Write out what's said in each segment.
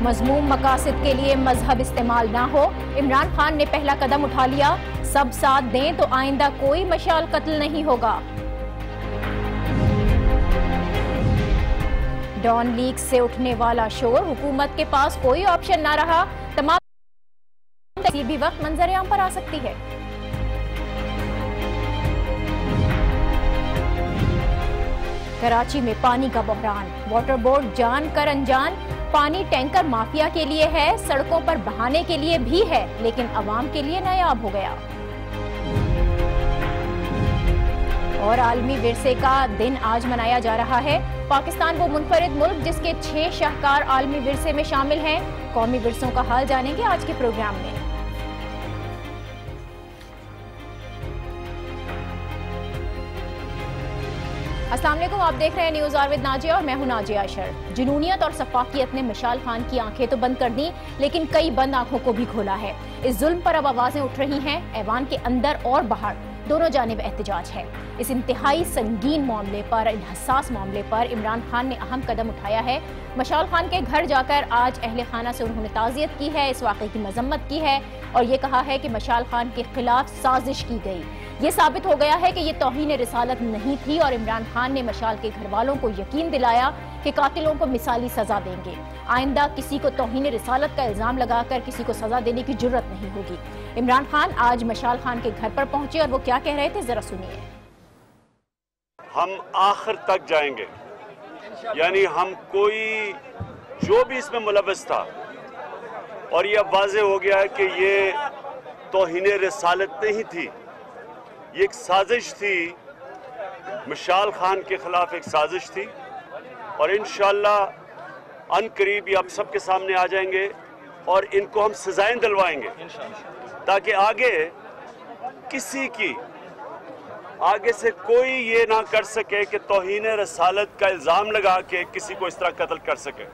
मज़मूम मकासद के लिए मजहब इस्तेमाल ना हो, इमरान खान ने पहला कदम उठा लिया। सब साथ दें तो आइंदा कोई मशाल कत्ल नहीं होगा। डॉन लीक से उठने वाला शोर, हुकूमत के पास कोई ऑप्शन ना रहा। तमाम किसी भी वक्त मंजर-ए-आम पर आ सकती है। कराची में पानी का बहरान, वाटर बोर्ड जानकर अनजान। पानी टैंकर माफिया के लिए है, सड़कों पर बहाने के लिए भी है, लेकिन अवाम के लिए नायाब हो गया। और आलमी विरसे का दिन आज मनाया जा रहा है। पाकिस्तान वो मुनफरिद मुल्क जिसके 6 शाहकार आलमी विरसे में शामिल हैं। कौमी विरसों का हाल जानेंगे आज के प्रोग्राम में। अस्सलाम वालेकुम, आप देख रहे हैं न्यूज़ आर विद नाजिया और मैं हूं नाजिया अशर। जुनूनियत और सफाकियत ने मशाल खान की आंखें तो बंद कर दी, लेकिन कई बंद आंखों को भी खोला है। इस जुल्म पर अब आवाजें उठ रही हैं। ऐवान के अंदर और बाहर दोनों जानिब एहतजाज है। इस इंतहाई संगीन मामले पर, इन हसास मामले पर इमरान खान ने अहम कदम उठाया है। मशाल खान के घर जाकर आज अहले खाना से उन्होंने ताज़ियत की है, इस वाक़े की मजम्मत की है और ये कहा है कि मशाल खान के खिलाफ साजिश की गई। ये साबित हो गया है कि ये तौहीन रिसालत नहीं थी और इमरान खान ने मशाल के घर वालों को यकीन दिलाया कि कातिलों को मिसाली सजा देंगे। आइंदा किसी को तौहीन रिसालत का इल्जाम लगाकर किसी को सजा देने की जुर्रत नहीं होगी। इमरान खान आज मशाल खान के घर पर पहुंचे और वो क्या कह रहे थे, जरा सुनिए। हम आखिर तक जाएंगे, यानी हम कोई जो भी इसमें मुलव्वस था, और ये अब वाज़े हो गया है कि ये तौहीन रिसालत नहीं थी, ये एक साजिश थी। मशाल खान के खिलाफ एक साजिश थी और इंशाअल्लाह अनकरीब ये आप सबके सामने आ जाएंगे और इनको हम सजाएं दिलवाएंगे, ताकि आगे किसी की आगे से कोई ये ना कर सके कि तौहीन रसालत का इल्ज़ाम लगा के किसी को इस तरह कत्ल कर सके।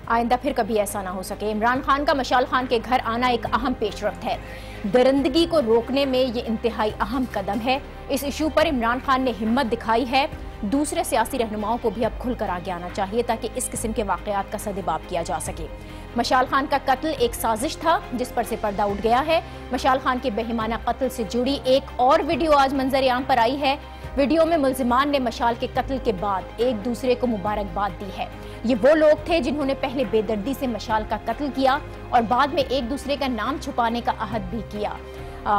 आइंदा फिर कभी ऐसा ना हो सके। इमरान खान का मशाल खान के घर आना एक अहम पेशरफ्त है। दरिंदगी को रोकने में ये इंतहाई अहम कदम है। इस इशू पर इमरान खान ने हिम्मत दिखाई है। दूसरे सियासी रहनुमाओं को भी अब खुलकर आगे आना चाहिए ताकि इस किस्म के वाक़यात का सद्दबाब किया जा सके। मशाल खान का कत्ल एक साजिश था जिस पर से पर्दा उठ गया है। मशाल खान के बेहिमाना कत्ल से जुड़ी एक और वीडियो आज मंजर-ए-आम पर आई है। वीडियो में मुल्जिमान ने मशाल के कत्ल के बाद एक दूसरे को मुबारकबाद दी है। ये वो लोग थे जिन्होंने पहले बेदर्दी से मशाल का कत्ल किया और बाद में एक दूसरे का नाम छुपाने का अहद भी किया।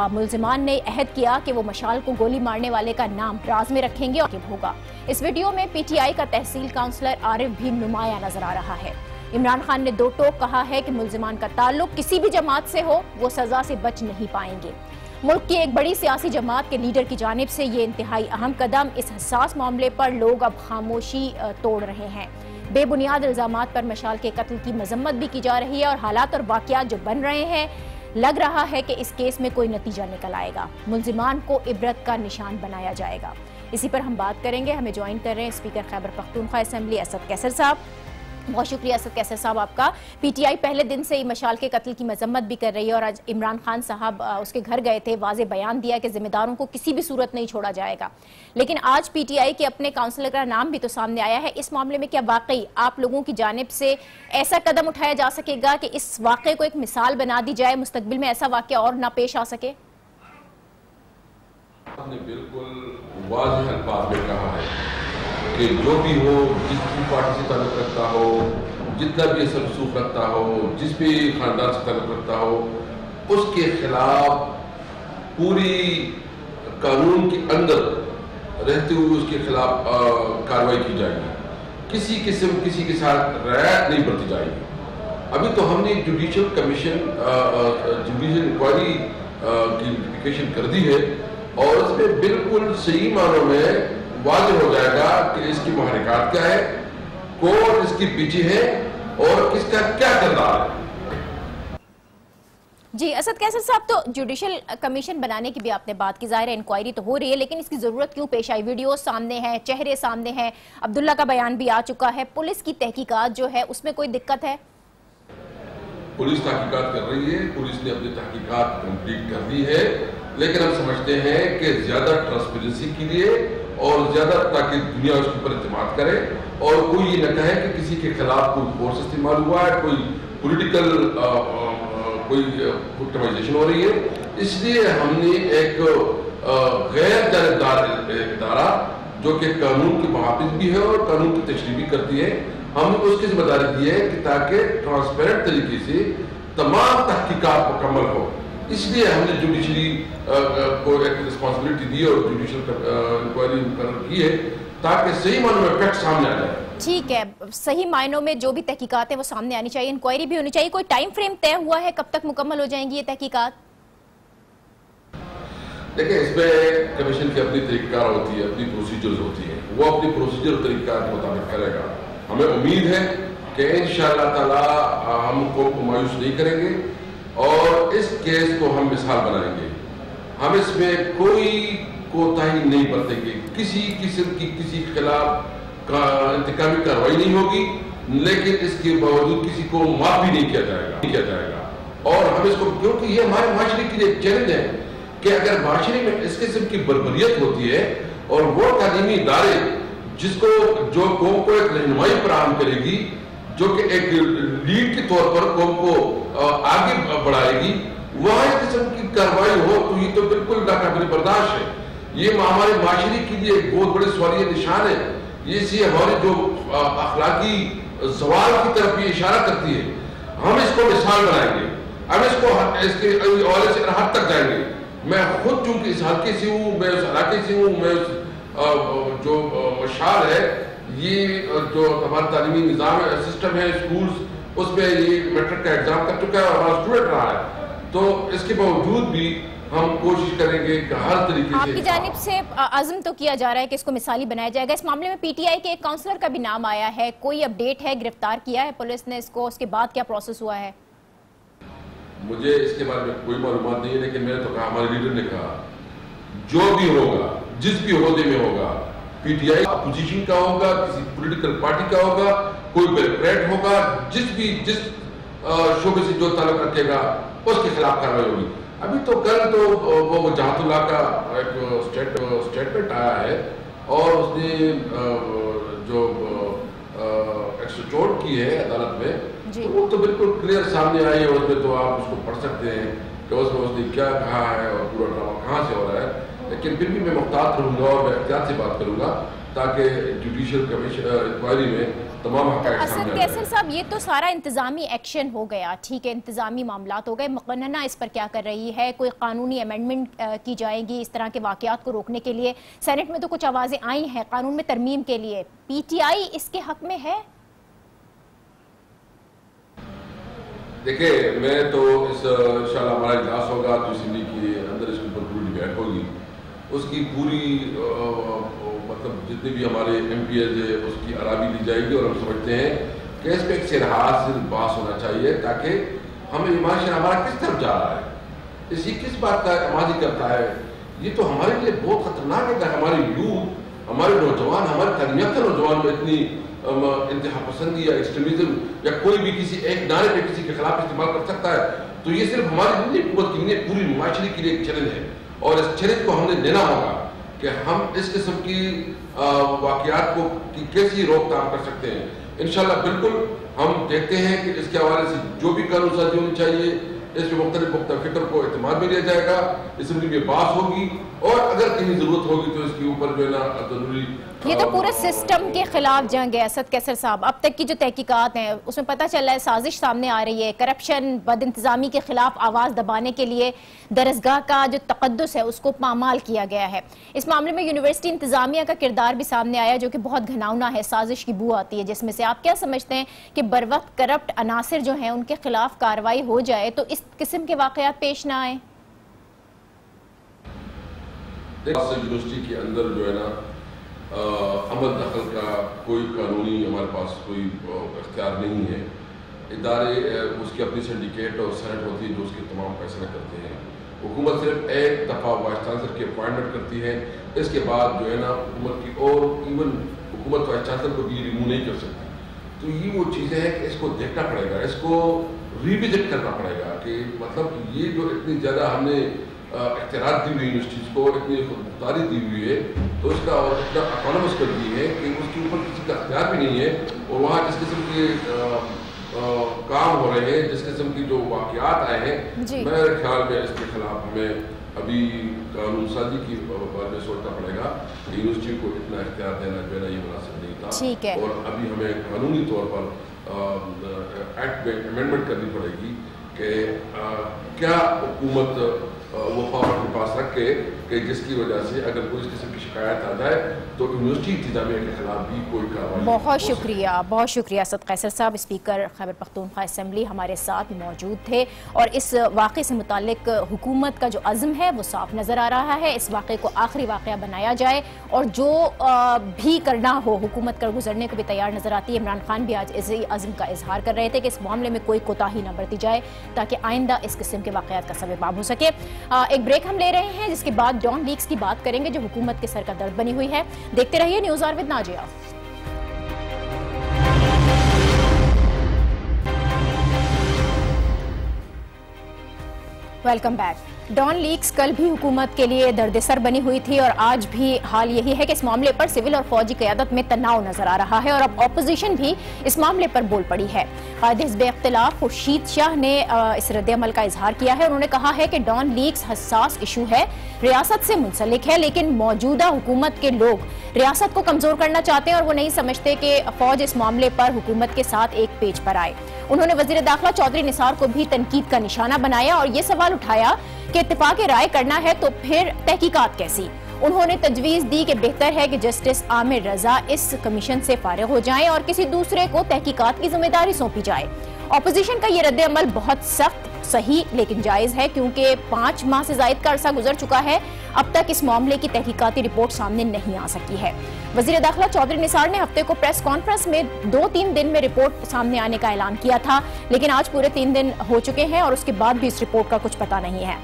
मुल्जिमान ने अहद किया कि वो मशाल को गोली मारने वाले का नाम राज में रखेंगे और होगा। इस वीडियो में पीटीआई का तहसील काउंसलर आरिफ भी नुमाया नजर आ रहा है। इमरान खान ने दो टोक कहा है कि मुल्जिमान का ताल्लुक किसी भी जमात से हो, वो सजा से बच नहीं पाएंगे। मुल्क की एक बड़ी सियासी जमात के लीडर की जानिब से ये इंतहाई अहम कदम। इस हसास मामले पर लोग अब खामोशी तोड़ रहे हैं। बेबुनियाद इल्जामात पर मशाल के कत्ल की मजम्मत भी की जा रही है और हालात और वाक़यात जो बन रहे हैं, लग रहा है कि इस केस में कोई नतीजा निकल आएगा। मुल्जिमान को इबरत का निशान बनाया जाएगा। इसी पर हम बात करेंगे। हमें ज्वाइन कर रहे हैं स्पीकर खैबर पख्तूनख्वा असेंबली असद कैसर साहब। बहुत शुक्रिया असद कैसर साहब आपका। पीटीआई पहले दिन से ही मशाल के कत्ल की मजम्मत भी कर रही है और आज इमरान खान साहब उसके घर गए थे, वाज़े बयान दिया कि जिम्मेदारों को किसी भी सूरत नहीं छोड़ा जाएगा। लेकिन आज पीटीआई के अपने काउंसलर का नाम भी तो सामने आया है। इस मामले में क्या वाकई आप लोगों की जानिब से ऐसा कदम उठाया जा सकेगा कि इस वाक़े को एक मिसाल बना दी जाए, मुस्तकबिल में ऐसा वाक़या और ना पेश आ सके? आपने बिल्कुल वाज़ेह अल्फाज़ में कहा है कि जो भी हो, जिस भी पार्टी से ताल्लुक़ रखता हो, जितना भी असर रसूख रखता हो, जिस भी ख़ानदान से ताल्लुक़ रखता हो, उसके खिलाफ पूरी कानून के अंदर रहते हुए उसके खिलाफ कार्रवाई की जाएगी। किसी किस्म किसी के साथ रियायत नहीं बरती जाएगी। अभी तो हमने जुडिशल कमीशन जुडिशल इंक्वायरी की नोटिफिकेशन कर दी है और उसमें बिल्कुल सही मानों में वाज़ेह हो जाएगा कि इसकी महरिकात क्या है, कौन इसके पीछे है और किसका क्या किरदार है। जी असद कैसर साहब, तो जुडिशल कमीशन बनाने की भी आपने बात की, ज़ाहिर है इंक्वायरी तो हो रही है, लेकिन इसकी जरूरत क्यों पेश आई? वीडियो सामने है, चेहरे सामने हैं, अब्दुल्ला का बयान भी आ चुका है। पुलिस की तहकीकात जो है उसमें कोई दिक्कत है? पुलिस तहकीकात कर रही है, पुलिस ने अपनी तहकीकात कंप्लीट कर दी है, लेकिन हम समझते हैं कि ज्यादा ट्रांसपेरेंसी के लिए और ज्यादा ताकि दुनिया उसके ऊपर इत्मीनान करे और कोई ये न कहे कि किसी के खिलाफ कोई फोर्स इस्तेमाल हुआ है, कोई पॉलिटिकल कोई विक्टिमाइजेशन हो रही है। इसलिए हमने एक गैर जानबदार इदारा जो कि कानून के मुहाफिज भी है और कानून की तशरीह भी करती है, हमने उसकी जिम्मेदारी दी है कि ताकि ट्रांसपेरेंट तरीके से तमाम तहकीकात मुकम्मल हो। इसलिए हमने जुडिशरी को एक रिस्पॉन्सिबिलिटी दी और जुडिशल इंक्वायरी मुकर्रर की है ताकि सही मायनों में फैक्ट सामने आ जाए। ठीक है, सही मायनों में जो भी तहकीकात है वो सामने आनी चाहिए, इंक्वायरी भी होनी चाहिए। कोई टाइम फ्रेम तय हुआ है कब तक मुकम्मल हो जाएंगी ये तहकीकात? देखिए, इसमें कमीशन की अपनी तरीक़ार होती है, अपनी प्रोसीजर्स होती है, वो अपनी प्रोसीजर तरीक़ार के मुताबिक करेगा। हमें उम्मीद है कि इंशाअल्लाह ताला हमको मायूस नहीं करेंगे और इस केस को हम मिसाल बनाएंगे। हम इसमें कोई कोताही नहीं बरतेंगे, किसी किस्म की किसी के खिलाफ इंतकामी कार्रवाई नहीं होगी, लेकिन इसके बावजूद किसी को माफ भी नहीं किया जाएगा। और हम इसको, क्योंकि ये हमारे माशरे के लिए चैलेंज है कि अगर माशरे में इस किस्म की बर्बरियत होती है और वो तालीमी इदारे जिसको जो कौम को एक रहनुमाई फराहम करेगी, जो कि एक लीड के तौर पर कौम को आगे बढ़ाएगी, वहां इस किस्म की कार्रवाई हो तो ये तो बिल्कुल नाकाबिल बर्दाश्त है। ये हमारे माशरे के लिए एक बहुत बड़े सवालिया निशान है। ये हमारे जो अखलाकी सवाल की तरफ ये इशारा करती है। हम इसको मिसाल बनाएंगे, हम इसके हवाले से हद तक जाएंगे। मैं खुद चूंकि इस हल्के से हूँ, मैं उस इलाके से हूँ, मैं उस जो मशाल है, ये जो हमारा तालीमी निज़ाम है, सिस्टम है, स्कूल्स, उसमें ये मैट्रिक का एग्जाम कर चुका है और हमारा स्टूडेंट रहा है। तो इसके बावजूद भी हम कोशिश करेंगे कि हर तरीके से। आपकी जानिब से आज़म तो किया जा रहा है कि इसको मिसाली बनाया जाएगा। इस मामले में पीटीआई के एक काउंसलर का भी नाम आया है, कोई अपडेट है? गिरफ्तार किया है पुलिस ने इसको? उसके बाद क्या प्रोसेस हुआ है? मुझे इसके बारे में कोई मालूमात नहीं है, लेकिन मैंने तो कहा, हमारे लीडर ने कहा, जो भी होगा, जिस भी ओहदे में होगा, पीटीआई अपोजिशन का होगा, किसी पॉलिटिकल पार्टी का होगा, कोई ब्यूरोक्रेट होगा, जिस शोबे से जो ताल्लुक रखेगा उसके खिलाफ कार्रवाई होगी। अभी तो कल तो वो जहातुल्लाह का एक स्टेटमेंट आया है और उसने जो एक्सटोर्ट की है अदालत में, तो वो तो बिल्कुल क्लियर सामने आई है। उसमें तो आप उसको पढ़ सकते हैं कि उसमें उसने क्या कहा है और पूरा ड्रामा कहाँ से हो रहा है। लेकिन फिर भी मैं मुख्तात रहूँगा और मैं एहतियात से बात करूँगा ताकि जुडिशियल कमीशन इंक्वायरी में तमाम हक़ाइक़ सामने आ जाए। असद साहब, ये तो सारा इंतजामी एक्शन हो गया, ठीक है, इंतजामी मामलात हो गए। मुक़न्नना इस पर क्या कर रही है? कोई कानूनी अमेंडमेंट की जाएगी इस तरह के वाक़यात को रोकने के लिए? सेनेट में तो कुछ आवाज़ें आई हैं कानून में तरमीम के लिए, पीटीआई इसके हक में है? देखिए, मैं तो इस इंशाअल्लाह हमारा इजलास होगा तो असेंबली के अंदर इसके ऊपर पूरी डिबेट होगी, उसकी पूरी मतलब जितने भी हमारे MPs है उसकी आरामी ली जाएगी। और हम समझते हैं कि इस पर एक सिरहासिल बात होना चाहिए ताकि हमें इमाम हमारा किस तरफ जा रहा है, इसी किस बात का इमादी करता है। ये तो हमारे लिए बहुत खतरनाक है कि हमारे यूथ, हमारे नौजवान, हमारे तालीम-याफ्ता नौजवान में इतनी इंतहा पसंदी या एक्सट्रीमिज्म या कोई भी किसी एक नारे पे किसी के खिलाफ इस्तेमाल कर सकता है। तो ये सिर्फ हमारी हुकूमत की नहीं, पूरी माशरे के लिए एक चैलेंज है और इस चैलेंज को हमने लेना होगा कि हम इस किस्म की वाक़यात को कैसी रोकथाम कर सकते हैं। इंशाल्लाह बिल्कुल हम देखते हैं कि इसके हवाले से जो भी कानून साजी होनी चाहिए, इसमें मुख्तलिफ फिक्र को एतमाद में लिया जाएगा, इसमें भी बात होगी और अगर कहीं जरूरत होगी तो इसके ऊपर जो है ना जरूरी। ये तो पूरे सिस्टम के खिलाफ जंग है असद कैसर साहब। अब तक की जो तहकीकात हैं उसमें पता चल रहा है साजिश सामने आ रही है, करप्शन, बदइंतजामी के खिलाफ आवाज़ दबाने के लिए दरसगाह का जो तकद्दुस है उसको पामाल किया गया है। इस मामले में यूनिवर्सिटी इंतजामिया का किरदार भी सामने आया जो कि बहुत घिनौना है, साजिश की बू आती है जिसमें से। आप क्या समझते हैं कि बर वक्त करप्ट अनासिर जो हैं उनके खिलाफ कार्रवाई हो जाए तो इस किस्म के वाक़यात पेश ना आए? यूनिवर्सिटी के अंदर जो है ना अमल दखल का कोई कानूनी हमारे पास कोई इख्तियार नहीं है। इदारे उसकी अपनी सिंडिकेट और सेनेट होती है जो उसके तमाम फैसले करते हैं। हुकूमत सिर्फ एक दफ़ा वाइस चांसलर की अपॉइंटमेंट करती है, इसके बाद जो है ना हुकूमत की और इवन हुकूमत वाइस चांसलर को भी रिमूव नहीं कर सकती। तो ये वो चीज़ें हैं कि इसको देखना पड़ेगा, इसको रिविजिट करना पड़ेगा कि मतलब ये जो इतनी ज़्यादा हमने इख्तियार दी हुई यूनिवर्सिटीज़ को, इतनी खुदमुख्तारी दी हुई है तो इसका इतना ऑटोनमस कर दी है कि उसके ऊपर किसी का इख्तियार भी नहीं है। और वहाँ जिस किस्म के काम हो रहे हैं, जिस किस्म की जो वाक़यात आए हैं, मेरे ख्याल में इसके खिलाफ हमें अभी कानून साजी की बारे में सोचना पड़ेगा। यूनिवर्सिटी को इतना इख्तियार देना ये मुनासिब नहीं था, और अभी हमें कानूनी तौर पर एक्ट में अमेंडमेंट करनी पड़ेगी कि क्या हुकूमत वो पावर के पास रखे कि जिसकी वजह से अगर कोई इस किस्म की शिकायत आ जाए तो यूनिवर्सिटी इंतजामिया के खिलाफ भी कोई कार्रवाई। बहुत शुक्रिया असद कैसर साहब। स्पीकर खैबर पख्तूनख्वा असेंबली हमारे साथ मौजूद थे और इस वाक़े से मुताल्लिक हुकूमत का जो अज़्म है वो साफ नज़र आ रहा है। इस वाक़े को आखिरी वाक़या बनाया जाए और जो भी करना हो हुकूमत कर गुजरने को भी तैयार नज़र आती है। इमरान खान भी आज इसी अज़्म का इजहार कर रहे थे कि इस मामले में कोई कोताही न बरती जाए ताकि आइंदा इस किस्म के वाक़यात का सबब हो सके। एक ब्रेक हम ले रहे हैं, जिसके बाद डॉन लीक्स की बात करेंगे जो हुकूमत के सर का दर्द बनी हुई है। देखते रहिए news hour with Nazia. Welcome back. Dawn leaks कल भी हुकूमत के लिए दर्द-ए-सर बनी हुई थी और आज भी हाल यही है कि इस मामले पर सिविल और फौजी क़यादत में तनाव नजर आ रहा है और अब ऑपोजिशन भी इस मामले पर बोल पड़ी है। कायदे हिज़्ब इख्तिलाफ खुर्शीद शाह ने इस रद्द-ए-अमल का इजहार किया है। उन्होंने कहा है कि डॉन लीक्स हसास इशू है, रियासत से मुंसलिक है, लेकिन मौजूदा हुकूमत के लोग रियासत को कमजोर करना चाहते हैं और वो नहीं समझते कि फौज इस मामले पर हुकूमत के साथ एक पेज पर आए। उन्होंने वजीर दाखिला चौधरी निसार को भी तनकीद का निशाना बनाया और ये सवाल उठाया कि इत्तेफाक राय करना है तो फिर तहकीकात कैसी। उन्होंने तजवीज दी कि बेहतर है कि जस्टिस आमिर रजा इस कमीशन से फारिग हो जाएं और किसी दूसरे को तहकीकात की जिम्मेदारी सौंपी जाए। ऑपोजिशन का ये रद्द-ए-अमल बहुत सख्त, सही लेकिन जायज है क्योंकि 5 माह से ज्यादा का अरसा गुजर चुका है, अब तक इस मामले की तहकीकाती रिपोर्ट सामने नहीं आ सकी है। वजीर दाखिला चौधरी निसार ने हफ्ते को प्रेस कॉन्फ्रेंस में 2-3 दिन में रिपोर्ट सामने आने का ऐलान किया था, लेकिन आज पूरे 3 दिन हो चुके हैं और उसके बाद भी इस रिपोर्ट का कुछ पता नहीं है।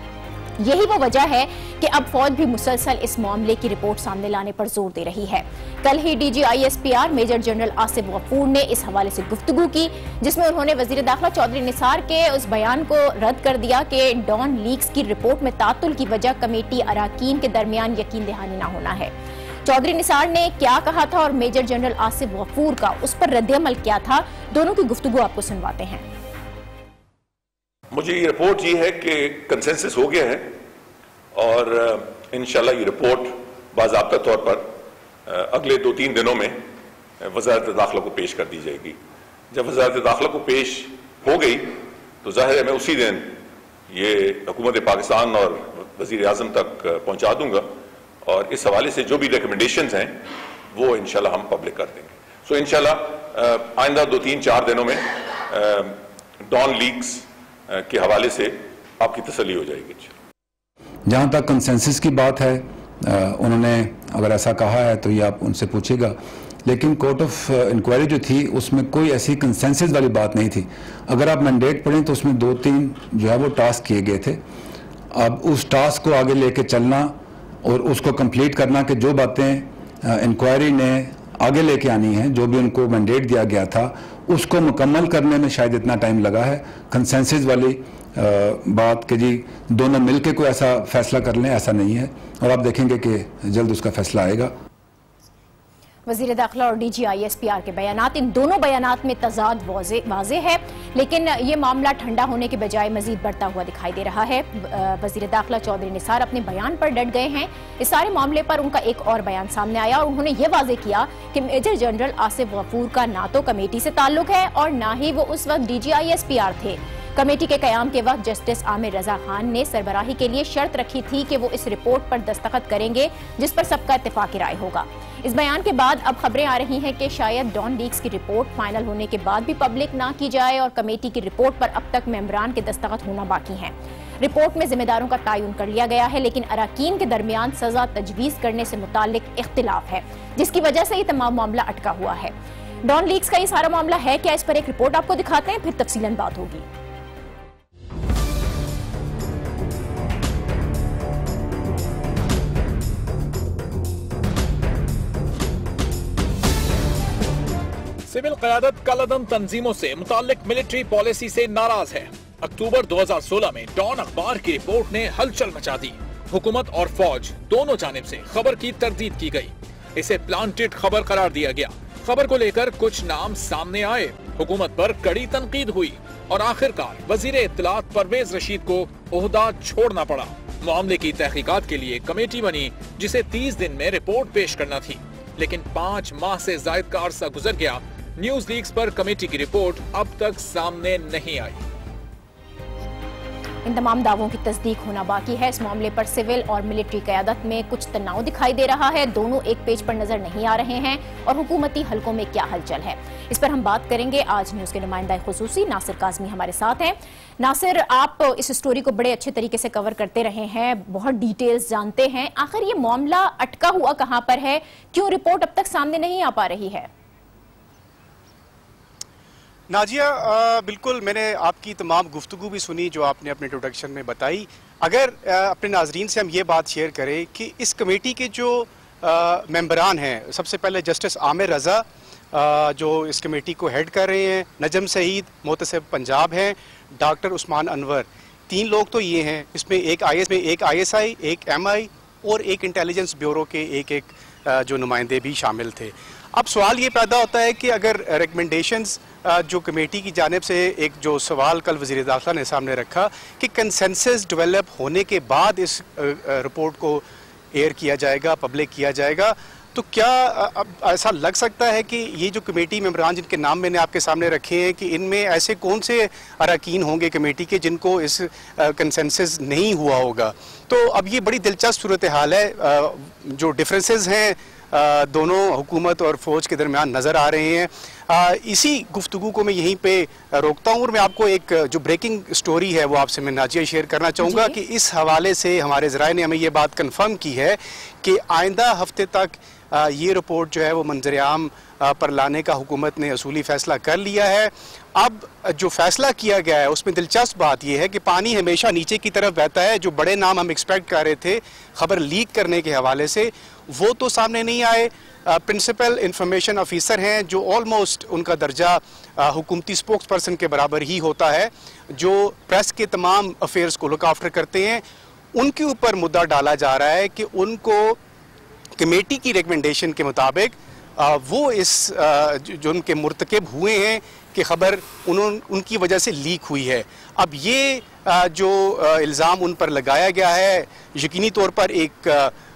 यही वो वजह है कि अब फौज भी मुसलसल इस मामले की रिपोर्ट सामने लाने पर जोर दे रही है। कल ही DG ISPR major general Asif Ghafoor ने इस हवाले से गुफ्तगू की, जिसमें उन्होंने वजीर दाखिला चौधरी निसार के उस बयान को रद्द कर दिया कि डॉन लीक्स की रिपोर्ट में तातुल की वजह कमेटी अराकीन के दरमियान यकीन दहानी न होना है। चौधरी निसार ने क्या कहा था और मेजर जनरल आसिफ गफूर का उस पर रद्द-ए-अमल क्या था, दोनों की गुफ्तगू आपको सुनवाते हैं। मुझे ये रिपोर्ट ये है कि कंसेंसस हो गया है और इंशाल्लाह ये रिपोर्ट बाज़ाब्ता तौर पर अगले 2-3 दिनों में वज़ारत दाखिला को पेश कर दी जाएगी। जब वज़ारत दाखिला को पेश हो गई तो जाहिर है मैं उसी दिन ये हुकूमत पाकिस्तान और वज़ीर आज़म तक पहुँचा दूंगा और इस हवाले से जो भी रिकमेंडेशंस हैं वो इंशाल्लाह हम पब्लिक कर देंगे। सो इंशाल्लाह आइंदा 2-3-4 दिनों में डॉन लीक्स के हवाले से आपकी तसल्ली हो जाएगी। जहाँ तक कंसेंसस की बात है, उन्होंने अगर ऐसा कहा है तो ये आप उनसे पूछेगा, लेकिन कोर्ट ऑफ इंक्वायरी जो थी उसमें कोई ऐसी कंसेंसस वाली बात नहीं थी। अगर आप मैंडेट पढ़ें तो उसमें 2-3 जो है वो टास्क किए गए थे। अब उस टास्क को आगे लेके चलना और उसको कंप्लीट करना कि जो बातें इंक्वायरी ने आगे लेके आनी हैं, जो भी उनको मैंडेट दिया गया था उसको मुकम्मल करने में शायद इतना टाइम लगा है। कंसेंसस वाली बात कि जी दोनों मिलके कोई ऐसा फैसला कर लें, ऐसा नहीं है और आप देखेंगे कि जल्द उसका फैसला आएगा। वज़ीर दाखिला और डीजी ISPR के बयानात, इन दोनों बयानात में तजाद वाज़े है, लेकिन ये मामला ठंडा होने के बजाय मजीद बढ़ता हुआ दिखाई दे रहा है। वज़ीर दाखिला चौधरी निसार अपने बयान पर डट गए हैं। इस सारे मामले पर उनका एक और बयान सामने आया और उन्होंने ये वाज़े किया कि मेजर जनरल आसिफ गफूर का ना तो कमेटी से ताल्लुक है और ना ही वो उस वक्त डीजी ISPR थे। कमेटी के कयाम के वक्त जस्टिस आमिर रजा खान ने सरबराही के लिए शर्त रखी थी कि वो इस रिपोर्ट पर दस्तखत करेंगे जिस पर सबका इत्तेफाकी राय होगा। इस बयान के बाद अब खबरें आ रही हैं कि शायद डॉन लीक्स की रिपोर्ट फाइनल होने के बाद भी पब्लिक ना की जाए और कमेटी की रिपोर्ट पर अब तक मेंबरान के दस्तखत होना बाकी हैं। रिपोर्ट में जिम्मेदारों का तयन कर लिया गया है, लेकिन अराकीन के दरमियान सजा तजवीज करने से मुतालिक इख्तिलाफ है, जिसकी वजह से ये तमाम मामला अटका हुआ है। डॉन लीक्स का ये सारा मामला है क्या, इस पर एक रिपोर्ट आपको दिखाते हैं, फिर तफसीलन बात होगी। सिविल क़यादत कलअदम तंजीमों से मुताल्लिक मिलिट्री पॉलिसी से नाराज है। अक्टूबर 2016 में डॉन अखबार की रिपोर्ट ने हलचल मचा दी। हुकूमत और फौज दोनों जानिब से खबर की तरदीद की गई। इसे प्लांटेड खबर करार दिया गया। खबर को लेकर कुछ नाम सामने आए, हुकूमत पर कड़ी तनकीद हुई और आखिरकार वजीर इत्तलात परवेज रशीद को ओहदा छोड़ना पड़ा। मामले की तहकीकात के लिए कमेटी बनी जिसे 30 दिन में रिपोर्ट पेश करना थी, लेकिन 5 माह से जायद का अरसा गुजर गया। न्यूज लीक्स पर कमेटी की रिपोर्ट अब तक सामने नहीं आई। इन तमाम दावों की तस्दीक होना बाकी है। इस मामले पर सिविल और मिलिट्री क़यादत में कुछ तनाव दिखाई दे रहा है। दोनों एक पेज पर नजर नहीं आ रहे हैं और हुकूमती हलकों में क्या हलचल है, इस पर हम बात करेंगे। आज न्यूज के नुमाइंदा खुसूसी नासिर काज़मी हमारे साथ हैं। नासिर, आप इस स्टोरी को बड़े अच्छे तरीके से कवर करते रहे हैं, बहुत डिटेल्स जानते हैं। आखिर ये मामला अटका हुआ कहां पर है, क्यों रिपोर्ट अब तक सामने नहीं आ पा रही है? नाजिया, बिल्कुल मैंने आपकी तमाम गुफ्तगू भी सुनी जो आपने अपने इंट्रोडक्शन में बताई। अगर अपने नाजरीन से हम ये बात शेयर करें कि इस कमेटी के जो मेंबरान हैं, सबसे पहले जस्टिस आमिर रज़ा जो इस कमेटी को हेड कर रहे हैं, नजम सईद मोतसिब पंजाब हैं, डॉक्टर उस्मान अनवर, 3 लोग तो ये हैं। इसमें एक ISI, एक MI और एक इंटेलिजेंस ब्यूरो के एक जो नुमाइंदे भी शामिल थे। अब सवाल ये पैदा होता है कि अगर रिकमेंडेशंस जो कमेटी की जानिब से, एक जो सवाल कल वज़ीर दाखिला ने सामने रखा कि कंसेंसस डेवलप होने के बाद इस रिपोर्ट को एयर किया जाएगा, पब्लिक किया जाएगा, तो क्या अब ऐसा लग सकता है कि ये जो कमेटी मेंबरान जिनके नाम मैंने आपके सामने रखे हैं कि इनमें ऐसे कौन से अरकान होंगे कमेटी के जिनको इस कंसेंसस नहीं हुआ होगा? तो अब ये बड़ी दिलचस्प सूरत हाल है। जो डिफरेंसेस हैं दोनों हुकूमत और फ़ौज के दरमियान नज़र आ रहे हैं। इसी गुफ्तगू को मैं यहीं पे रोकता हूँ और मैं आपको एक जो ब्रेकिंग स्टोरी है वो आपसे मैं नाजिया शेयर करना चाहूँगा कि इस हवाले से हमारे ज़राए ने हमें ये बात कन्फर्म की है कि आइंदा हफ्ते तक ये रिपोर्ट जो है वो मंजर आम पर लाने का हुकूमत ने असूली फ़ैसला कर लिया है। अब जो फ़ैसला किया गया है उसमें दिलचस्प बात यह है कि पानी हमेशा नीचे की तरफ बहता है। जो बड़े नाम हम एक्सपेक्ट कर रहे थे खबर लीक करने के हवाले से, वो तो सामने नहीं आए। प्रिंसिपल इंफॉर्मेशन ऑफिसर हैं जो ऑलमोस्ट उनका दर्जा हुकूमती स्पोक्स पर्सन के बराबर ही होता है, जो प्रेस के तमाम अफेयर्स को लुक आफ्टर करते हैं। उनके ऊपर मुद्दा डाला जा रहा है कि उनको कमेटी की रिकमेंडेशन के मुताबिक वो इस जो उनके मुर्तकब हुए हैं कि खबर उनकी वजह से लीक हुई है। अब ये जो इल्ज़ाम उन पर लगाया गया है यकीनी तौर पर एक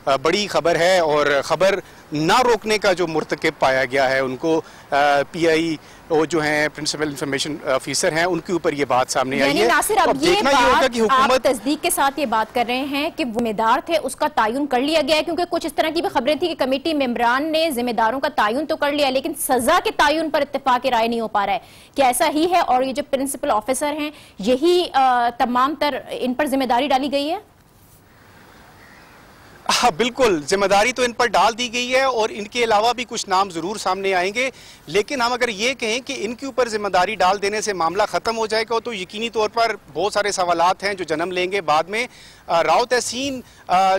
बड़ी खबर है और ख़बर ना रोकने का जो मुर्तकब पाया गया है उनको PIO जो हैं प्रिंसिपल इंफॉर्मेशन ऑफिसर हैं उनके ऊपर ये बात सामने आई है। नासिर, अब ये बात कि हुकूमत आप तस्दीक के साथ ये बात कर रहे हैं कि जिम्मेदार थे उसका तायुन कर लिया गया है, क्योंकि कुछ इस तरह की भी खबरें थी कि कमेटी मेंबरान ने जिम्मेदारों का तायुन तो कर लिया लेकिन सजा के तायुन पर इत्तेफाक राय नहीं हो पा रहा है। क्या ऐसा ही है और ये जो प्रिंसिपल ऑफिसर हैं यही तमाम तर इन पर जिम्मेदारी डाली गई है? हाँ बिल्कुल, जिम्मेदारी तो इन पर डाल दी गई है और इनके अलावा भी कुछ नाम ज़रूर सामने आएंगे। लेकिन हम अगर ये कहें कि इनके ऊपर जिम्मेदारी डाल देने से मामला ख़त्म हो जाएगा तो यकीनी तौर पर बहुत सारे सवालात हैं जो जन्म लेंगे बाद में। राव तहसीन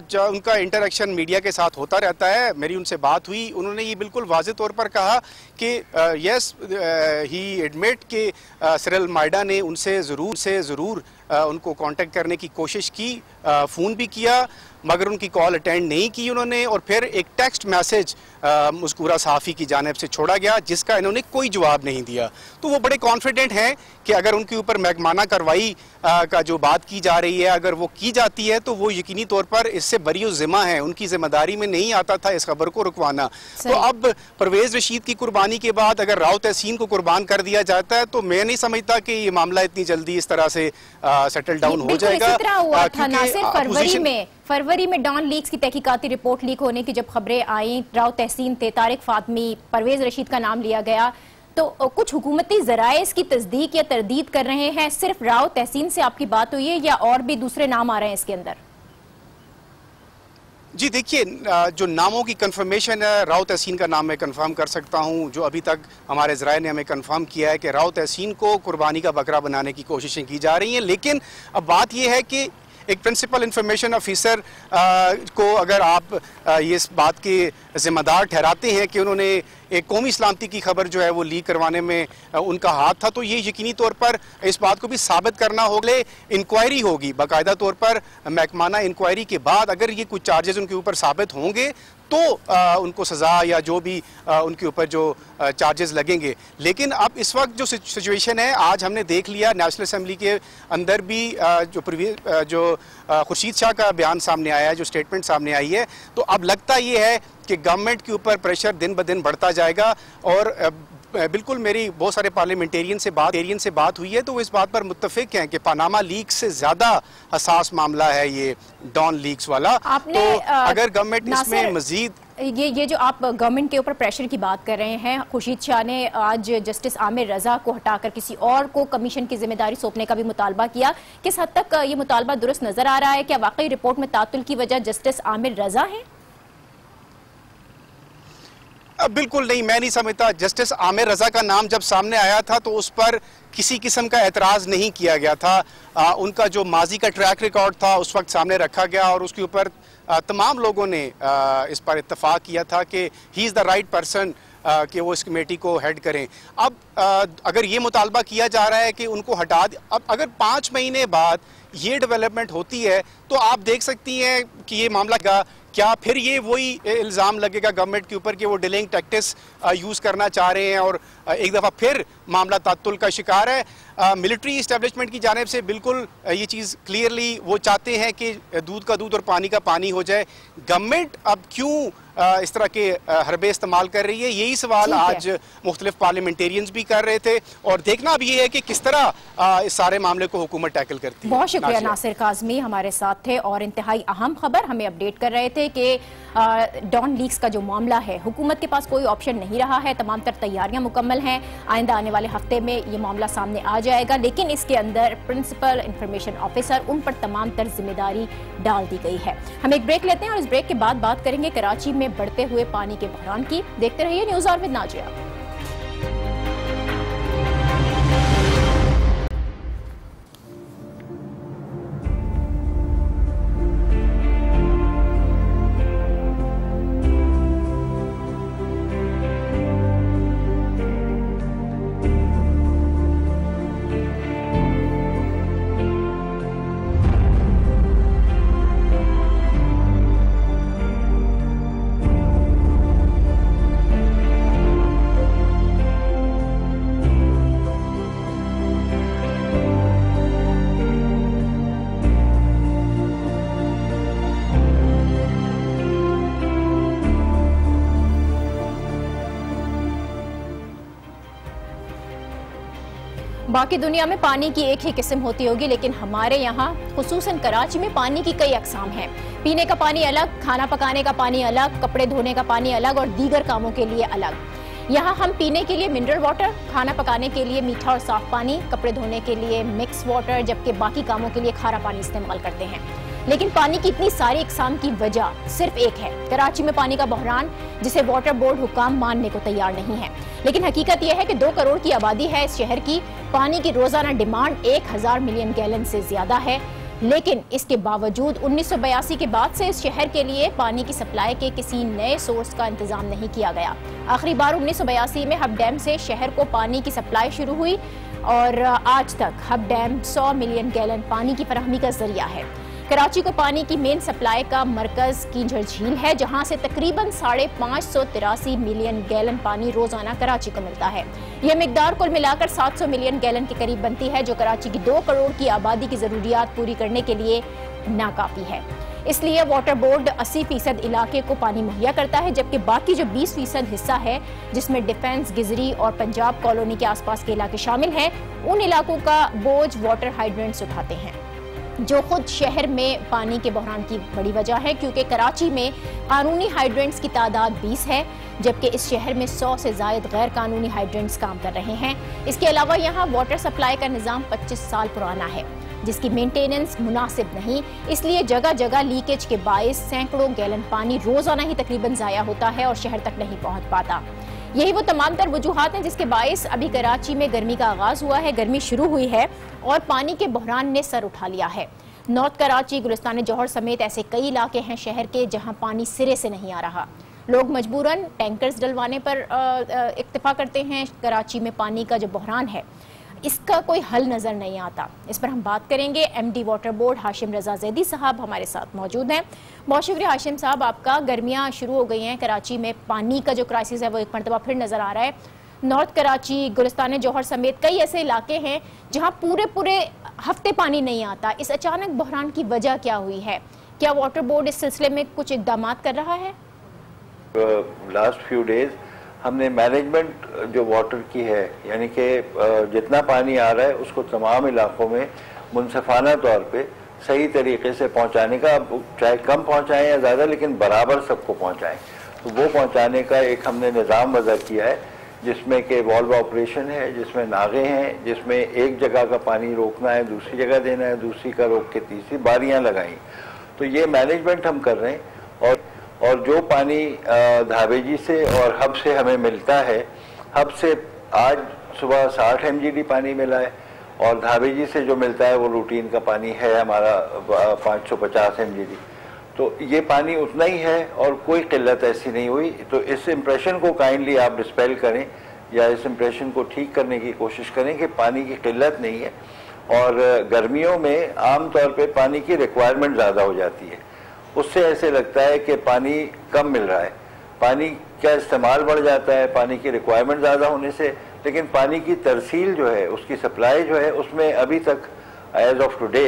जो उनका इंटरेक्शन मीडिया के साथ होता रहता है, मेरी उनसे बात हुई, उन्होंने ये बिल्कुल वाज़े तौर पर कहा कि यस ही एडमिट कि सिरिल माइडा ने उनसे ज़रूर उनको कांटेक्ट करने की कोशिश की, फ़ोन भी किया मगर उनकी कॉल अटेंड नहीं की उन्होंने, और फिर एक टेक्स्ट मैसेज मज़कूरा सहाफ़ी की जानिब से छोड़ा गया जिसका इन्होंने कोई जवाब नहीं दिया। तो वो बड़े कॉन्फिडेंट हैं कि अगर उनके ऊपर महकमाना कार्रवाई का जो बात की जा रही है अगर वो की जाती है तो वो यकीनी तौर पर इससे बरी ज़िम्मा है, उनकी जिम्मेदारी में नहीं आता था इस खबर को रुकवाना। तो अब परवेज़ रशीद की कुर्बानी के बाद अगर राव तहसीन को कुर्बान कर दिया जाता है तो मैं नहीं समझता कि ये मामला इतनी जल्दी इस तरह से सेटल डाउन हो जाएगा। फरवरी में डॉन लीक्स की तहकीकाती रिपोर्ट लीक होने की जब खबरें आई, राव तहसीन थे, तारिक फातमी, परवेज रशीद का नाम लिया गया, तो कुछ हुकूमती ज़राए इसकी तस्दीक या तरदीद कर रहे हैं। सिर्फ राव तहसीन से आपकी बात हुई है या और भी दूसरे नाम आ रहे हैं इसके अंदर? जी देखिए, जो नामों की कंफर्मेशन है, राव तहसीन का नाम मैं कंफर्म कर सकता हूं। जो अभी तक हमारे ज़राए ने हमें कंफर्म किया है कि राव तहसीन को कुर्बानी का बकरा बनाने की कोशिशें की जा रही हैं। लेकिन अब बात यह है कि एक प्रिंसिपल इंफॉर्मेशन ऑफिसर को अगर आप ये इस बात के ज़िम्मेदार ठहराते हैं कि उन्होंने एक कौमी सलामती की खबर जो है वो लीक करवाने में उनका हाथ था, तो ये यकीनी तौर पर इस बात को भी साबित करना होगा। इंक्वायरी होगी बाकायदा तौर पर, महकमाना इंक्वायरी के बाद अगर ये कुछ चार्जेस उनके ऊपर साबित होंगे तो उनको सज़ा या जो भी उनके ऊपर जो चार्जेस लगेंगे। लेकिन अब इस वक्त जो सिचुएशन है, आज हमने देख लिया नेशनल असेंबली के अंदर भी जो खुर्शीद शाह का बयान सामने आया है, जो स्टेटमेंट सामने आई है, तो अब लगता ये है कि गवर्नमेंट के ऊपर प्रेशर दिन ब दिन बढ़ता जाएगा। और बिल्कुल मेरी बहुत सारे पार्लियामेंटेरियन से बात हुई है तो वो इस बात पर मुत्तफिक हैं कि पनामा लीक्स से ज़्यादा हसास मामला है ये डॉन लीक्स वाला। तो अगर गवर्नमेंट इसमें मजीद ये जो आप गवर्नमेंट के ऊपर प्रेशर की बात कर रहे हैं, खुर्शीद शाह ने आज जस्टिस आमिर रजा को हटाकर किसी और को कमीशन की जिम्मेदारी सौंपने का भी मुतालबा किया। किस हद तक ये मुतालबा दुरुस्त नजर आ रहा है? क्या वाकई रिपोर्ट में तातुल की वजह जस्टिस आमिर रजा है? बिल्कुल नहीं, मैं नहीं समझता। जस्टिस आमिर रजा का नाम जब सामने आया था तो उस पर किसी किस्म का एतराज़ नहीं किया गया था। उनका जो माजी का ट्रैक रिकॉर्ड था उस वक्त सामने रखा गया और उसके ऊपर तमाम लोगों ने इस पर इत्तफाक किया था कि he is the right person कि वो इस कमेटी को हेड करें। अब अगर ये मुतालबा किया जा रहा है कि उनको हटा अब अगर 5 महीने बाद ये डेवलपमेंट होती है तो आप देख सकती हैं कि ये मामला क्या फिर ये वही इल्ज़ाम लगेगा गवर्नमेंट के ऊपर कि वो डिलेइंग टैक्टिक्स यूज़ करना चाह रहे हैं और एक दफ़ा फिर मामला तातुल का शिकार है। मिलिट्री इस्टेब्लिशमेंट की जानिब से बिल्कुल ये चीज़ क्लियरली वो चाहते हैं कि दूध का दूध और पानी का पानी हो जाए। गवर्नमेंट अब क्यों इस तरह के हरबे इस्तेमाल कर रही है, यही सवाल आज मुख्तलिफ पार्लियामेंटेरियंस भी कर रहे थे और देखना अब ये है कि किस तरह इस सारे मामले को हुकूमत टैकल करती है। बहुत शुक्रिया नासिर काज़मी हमारे साथ थे और इंतहाई अहम खबर हमें अपडेट कर रहे थे कि डॉन लीक्स का जो मामला है, हुकूमत के पास कोई ऑप्शन नहीं रहा है, तमाम तर तैयारियां मुकम्मल हैं। आइंदा आने वाले हफ्ते में ये मामला सामने आ जाएगा, लेकिन इसके अंदर प्रिंसिपल इंफॉर्मेशन ऑफिसर उन पर तमाम तर जिम्मेदारी डाल दी गई है। हम एक ब्रेक लेते हैं और इस ब्रेक के बाद बात करेंगे कराची में बढ़ते हुए पानी के बहरान की। देखते रहिए न्यूज़ ऑन विद नाजिया। बाकी दुनिया में पानी की एक ही किस्म होती होगी, लेकिन हमारे यहाँ खुसूसन कराची में पानी की कई अकसाम हैं। पीने का पानी अलग, खाना पकाने का पानी अलग, कपड़े धोने का पानी अलग और दीगर कामों के लिए अलग। यहाँ हम पीने के लिए मिनरल वाटर, खाना पकाने के लिए मीठा और साफ पानी, कपड़े धोने के लिए मिक्स वाटर, जबकि बाकी कामों के लिए खारा पानी इस्तेमाल करते हैं। लेकिन पानी की इतनी सारी इकसाम की वजह सिर्फ एक है, कराची में पानी का बहरान, जिसे वाटर बोर्ड हुकाम मानने को तैयार नहीं है। लेकिन हकीकत यह है कि 2 करोड़ की आबादी है इस शहर की, पानी की रोजाना डिमांड 1000 मिलियन गैलन से ज्यादा है, लेकिन इसके बावजूद 1982 के बाद से इस शहर के लिए पानी की सप्लाई के किसी नए सोर्स का इंतजाम नहीं किया गया। आखिरी बार 1982 में हब डैम से शहर को पानी की सप्लाई शुरू हुई और आज तक हब डैम 100 मिलियन गैलन पानी की फराहमी का जरिया है। कराची को पानी की मेन सप्लाई का मरकज कींझर झील है, जहां से तकरीबन 583 मिलियन गैलन पानी रोजाना कराची को मिलता है। यह मिकदार कुल मिलाकर 700 मिलियन गैलन के करीब बनती है, जो कराची की 2 करोड़ की आबादी की जरूरियात पूरी करने के लिए नाकाफी है। इसलिए वाटर बोर्ड 80% इलाके को पानी मुहैया करता है, जबकि बाकी जो 20% हिस्सा है, जिसमें डिफेंस, गिजरी और पंजाब कॉलोनी के आसपास के इलाके शामिल हैं, उन इलाकों का बोझ वाटर हाइड्रेंट्स उठाते हैं, जो खुद शहर में पानी के बहरान की बड़ी वजह है, क्योंकि कराची में कानूनी हाइड्रेंट्स की तादाद 20 है, जबकि इस शहर में 100 से ज़ायद गैर कानूनी हाइड्रेंट्स काम कर रहे हैं। इसके अलावा यहाँ वाटर सप्लाई का निज़ाम 25 साल पुराना है, जिसकी मेंटेनेंस मुनासिब नहीं, इसलिए जगह जगह लीकेज के बायस सैकड़ों गैलन पानी रोजाना ही तकरीबन ज़ाया होता है और शहर तक नहीं पहुँच पाता। यही वो तमाम तर वजूहात हैं जिसके बायस अभी कराची में गर्मी का आगाज हुआ है, गर्मी शुरू हुई है और पानी के बहरान ने सर उठा लिया है। नॉर्थ कराची, गुलिस्तान जौहर समेत ऐसे कई इलाके हैं शहर के जहां पानी सिरे से नहीं आ रहा। लोग मजबूरन टैंकर्स डलवाने पर इक्तफा करते हैं। कराची में पानी का जो बहरान है, इसका कोई हल नजर नहीं आता। इस पर हम बात करेंगे। एमडी वाटर बोर्ड हाशिम रजा जैदी साहब हमारे साथ मौजूद हैं। बहुत शुक्रिया हाशिम साहब आपका। गर्मियां शुरू हो गई हैं, कराची में पानी का जो क्राइसिस है वो एक मरतबा फिर नजर आ रहा है। नॉर्थ कराची, गुलिस्तान जौहर समेत कई ऐसे इलाके हैं जहां पूरे हफ्ते पानी नहीं आता। इस अचानक बहरान की वजह क्या हुई है? क्या वाटर बोर्ड इस सिलसिले में कुछ इकदाम कर रहा है? लास्ट फ्यू डेज हमने मैनेजमेंट जो वाटर की है, यानी कि जितना पानी आ रहा है उसको तमाम इलाकों में मुनसिफाना तौर पे सही तरीके से पहुंचाने का, चाहे कम पहुंचाएं या ज़्यादा, लेकिन बराबर सबको पहुंचाएं, तो वो पहुंचाने का एक हमने निज़ाम वज़ा किया है, जिसमें कि वॉल्व ऑपरेशन है, जिसमें नागे हैं, जिसमें एक जगह का पानी रोकना है, दूसरी जगह देना है, दूसरी का रोक के तीसरी, बारियाँ लगाई। तो ये मैनेजमेंट हम कर रहे हैं। और जो पानी धाबेजी से और हब से हमें मिलता है, हब से आज सुबह 60 MGD पानी मिला है और धाबेजी से जो मिलता है वो रूटीन का पानी है हमारा 550 MGD। तो ये पानी उतना ही है और कोई किल्लत ऐसी नहीं हुई। तो इस इम्प्रेशन को काइंडली आप डिस्पेल करें या इस इम्प्रेशन को ठीक करने की कोशिश करें कि पानी की किल्लत नहीं है। और गर्मियों में आम तौर पे पानी की रिक्वायरमेंट ज़्यादा हो जाती है, उससे ऐसे लगता है कि पानी कम मिल रहा है, पानी का इस्तेमाल बढ़ जाता है पानी की रिक्वायरमेंट ज़्यादा होने से, लेकिन पानी की तरसील जो है, उसकी सप्लाई जो है, उसमें अभी तक as of today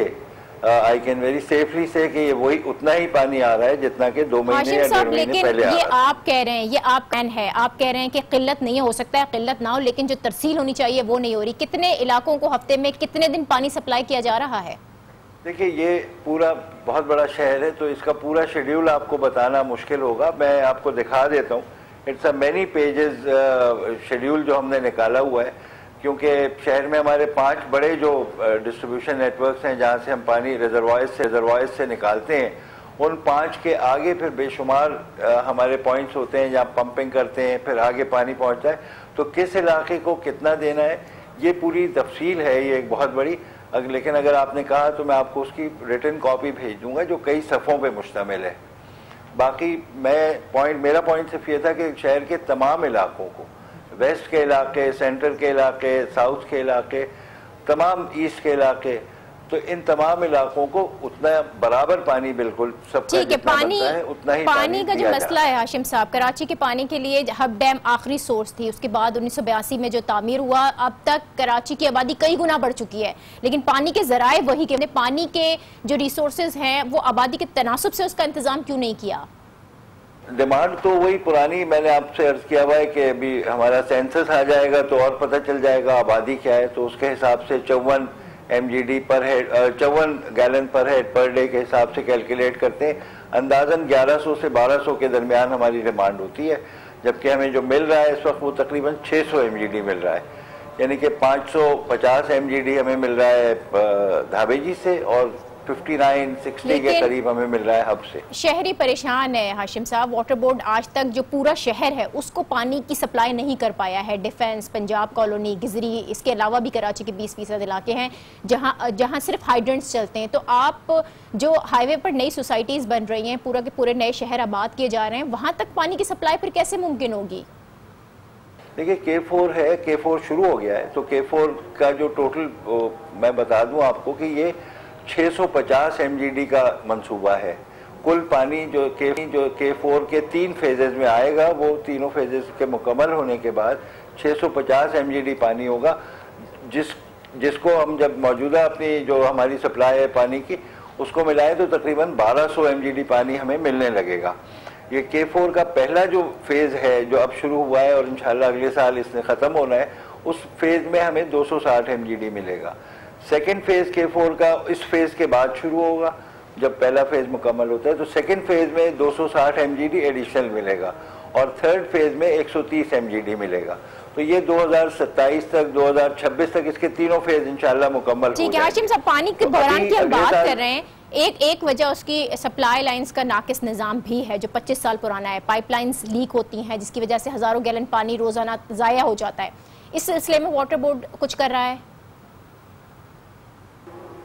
I can very safely say कि ये वही उतना ही पानी आ रहा है जितना कि 2 महीने या 1.5 महीने पहले आ रहा था। आप कह रहे हैं, ये आप प्लान है, आप कह रहे हैं कि किल्लत नहीं हो सकता है, किल्लत ना हो, लेकिन जो तरसील होनी चाहिए वो नहीं हो रही। कितने इलाकों को हफ्ते में कितने दिन पानी सप्लाई किया जा रहा है? देखिए, ये पूरा बहुत बड़ा शहर है तो इसका पूरा शेड्यूल आपको बताना मुश्किल होगा। मैं आपको दिखा देता हूँ। It's a many pages schedule जो हमने निकाला हुआ है, क्योंकि शहर में हमारे 5 बड़े जो डिस्ट्रीब्यूशन नेटवर्क्स हैं जहाँ से हम पानी रिजर्वायर्स से निकालते हैं, उन 5 के आगे फिर बेशुमार हमारे पॉइंट्स होते हैं जहाँ पंपिंग करते हैं, फिर आगे पानी पहुँचता है। तो किस इलाके को कितना देना है, ये पूरी तफसील है, ये एक बहुत बड़ी। लेकिन अगर आपने कहा तो मैं आपको उसकी रिटन कॉपी भेज दूंगा जो कई सफ़ों पे मुश्तमिल है। बाकी मेरा पॉइंट सिर्फ ये था कि शहर के तमाम इलाकों को, वेस्ट के इलाके, सेंटर के इलाके, साउथ के इलाके, तमाम ईस्ट के इलाके, तो इन तमाम इलाकों को उतना बराबर पानी बिल्कुल सबका जितना बनता है उतना ही पानी का जो मसला है हाशिम साहब, कराची के पानी के लिए हब डैम आखिरी सोर्स थी, उसके बाद 1982 में जो तामीर हुआ, अब तक कराची की आबादी कई गुना बढ़ चुकी है, लेकिन पानी के जराए वही के, पानी के जो रिसोर्सेज हैं वो आबादी के तनासुब से उसका इंतजाम क्यों नहीं किया? डिमांड तो वही पुरानी मैंने आपसे अर्ज किया हुआ है कि अभी हमारा सेंसस आ जाएगा तो और पता चल जाएगा आबादी क्या है, तो उसके हिसाब से 54 MGD पर हेड, 54 गैलन पर हेड पर डे के हिसाब से कैलकुलेट करते हैं। अंदाजन 1100 से 1200 के दरमियान हमारी डिमांड होती है, जबकि हमें जो मिल रहा है इस वक्त वो तकरीबन 600 MGD मिल रहा है, यानी कि 550 MGD हमें मिल रहा है धाबेजी से और 59-60 के करीब हमें मिल रहा है हब से। शहरी परेशान है हाशिम साहब। वाटर बोर्ड आज तक जो पूरा शहर है उसको पानी की सप्लाई नहीं कर पाया है। डिफेंस, पंजाब कॉलोनी, गिजरी, इसके अलावा भी कराची के 20% इलाके हैं जहां सिर्फ हाइड्रेंट्स चलते हैं। तो आप जो हाईवे पर नई सोसाइटीज बन रही हैं, पूरा के पूरे नए शहर आबाद किए जा रहे हैं, वहां तक पानी की सप्लाई फिर कैसे मुमकिन होगी? देखिए, K4 है, K4 शुरू हो गया है, तो K4 का जो टोटल मैं बता दूं आपको कि ये 650 MGD का मंसूबा है। कुल पानी जो K4 के 3 फेजेज में आएगा, वो तीनों फेजेज के मुकम्मल होने के बाद 650 MGD पानी होगा, जिसको हम जब मौजूदा अपनी जो हमारी सप्लाई है पानी की उसको मिलाएं तो तकरीबन 1200 MGD पानी हमें मिलने लगेगा। ये K4 का पहला जो फेज़ है जो अब शुरू हुआ है और इंशाल्लाह अगले साल इसने ख़त्म होना है, उस फेज़ में हमें 260 MGD मिलेगा। सेकेंड फेज़ K4 का इस फेज़ के बाद शुरू होगा, जब पहला फेज़ मुकम्मल होता है तो सेकेंड फेज़ में 260 MGD एडिशनल मिलेगा और थर्ड फेज़ में 130 MGD मिलेगा। तो ये 2027 तक 2026 तक इसके तीनों फेज़ इंशाल्लाह मुकम्मल हो जाएंगे। ठीक है हाशिम साहब, पानी के बहरान की हम बात कर रहे हैं। एक वजह उसकी सप्लाई लाइंस का नाकिस निज़ाम भी है जो 25 साल पुराना है। पाइपलाइंस लीक होती हैं जिसकी वजह से हज़ारों गैलन पानी रोज़ाना ज़ाया हो जाता है। इस सिलसिले में वाटर बोर्ड कुछ कर रहा है?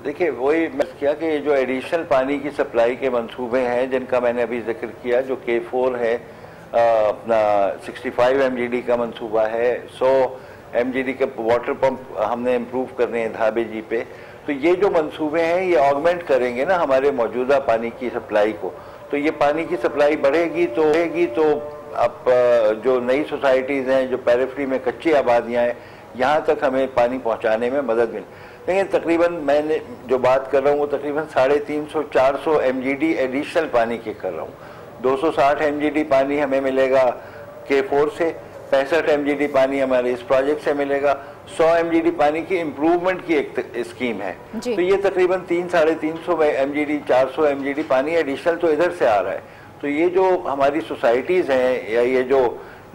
देखिए, वही मैं किया कि जो एडिशनल पानी की सप्लाई के मंसूबे हैं जिनका मैंने अभी जिक्र किया, जो K4 है अपना 65 MGD का मंसूबा है, 100 MGD के वाटर पंप हमने इम्प्रूव करने हैं धाबे जी पे। तो ये जो मंसूबे हैं ये ऑगमेंट करेंगे ना हमारे मौजूदा पानी की सप्लाई को। तो ये पानी की सप्लाई बढ़ेगी तो अब जो नई सोसाइटीज़ हैं, जो पेरिफेरी में कच्ची आबादियाँ हैं, यहाँ तक हमें पानी पहुँचाने में मदद मिले। लेकिन तकरीबन मैं जो बात कर रहा हूँ वो तकरीबन 350-400 MGD एडिशनल पानी की कर रहा हूँ। 260 MGD पानी हमें मिलेगा K4 से, 65 MGD पानी हमारे इस प्रोजेक्ट से मिलेगा, 100 MGD पानी की इम्प्रूवमेंट की एक स्कीम है। तो ये तकरीबन 300-350 MGD 400 MGD पानी एडिशनल तो इधर से आ रहा है। तो ये जो हमारी सोसाइटीज़ हैं या ये जो